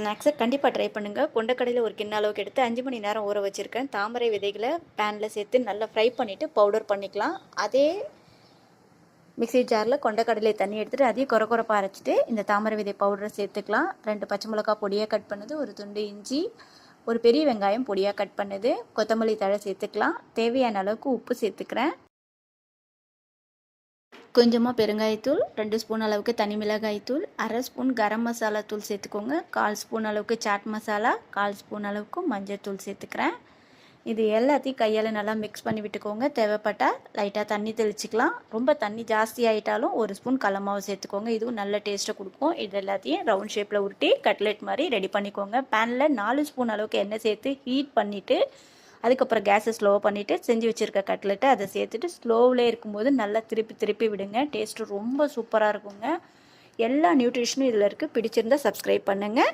ஸ்நாக்ஸை கண்டிப்பாக ட்ரை பண்ணுங்கள். கொண்டக்கடலையில் ஒரு கிண்ண அளவுக்கு எடுத்து 5 மணி நேரம் ஊற வச்சுருக்கேன். தாமரை விதைகளை பேனில் சேர்த்து நல்லா ஃப்ரை பண்ணிவிட்டு பவுடர் பண்ணிக்கலாம். அதே மிக்ஸி ஜாரில் கொண்டக்கடலை தண்ணி எடுத்துகிட்டு அதையும் கொரப்பாக அரைச்சிட்டு இந்த தாமரை விதை பவுடரை சேர்த்துக்கலாம். 2 பச்சை மிளகா பொடியாக கட் பண்ணுது, ஒரு துண்டு இஞ்சி, ஒரு பெரிய வெங்காயம் பொடியாக கட் பண்ணுது, கொத்தமல்லி தழை சேர்த்துக்கலாம். தேவையான அளவுக்கு உப்பு சேர்த்துக்கிறேன். கொஞ்சமாக பெருங்காயத்தூள், 2 ஸ்பூன் அளவுக்கு தனி மிளகாய்த்தூள், 1/2 ஸ்பூன் கரம் மசாலா தூள் சேர்த்துக்கோங்க. 1/4 ஸ்பூன் அளவுக்கு சாட் மசாலா, 1/4 ஸ்பூன் அளவுக்கு மஞ்சள் தூள் சேர்த்துக்கிறேன். இது எல்லாத்தையும் கையால் நல்லா மிக்ஸ் பண்ணி விட்டுக்கோங்க. தேவைப்பட்டால் லைட்டாக தண்ணி தெளிச்சிக்கலாம். ரொம்ப தண்ணி ஜாஸ்தி ஆகிட்டாலும் 1 ஸ்பூன் கடல மாவு சேர்த்துக்கோங்க. இதுவும் நல்ல டேஸ்ட்டை கொடுக்கும். இது எல்லாத்தையும் ரவுண்ட் ஷேப்பில் உருட்டி கட்லெட் மாதிரி ரெடி பண்ணிக்கோங்க. பேனில் 4 ஸ்பூன் அளவுக்கு எண்ணெய் சேர்த்து ஹீட் பண்ணிவிட்டு அதுக்கப்புறம் கேஸை ஸ்லோ பண்ணிவிட்டு செஞ்சு வச்சுருக்க கட்லெட்டை அதை சேர்த்துட்டு ஸ்லோவிலே இருக்கும்போது நல்லா திருப்பி விடுங்க. டேஸ்ட்டு ரொம்ப சூப்பராக இருக்குங்க. எல்லா நியூட்ரிஷனும் இதில் இருக்குது. பிடிச்சிருந்தால் சப்ஸ்கிரைப் பண்ணுங்கள்.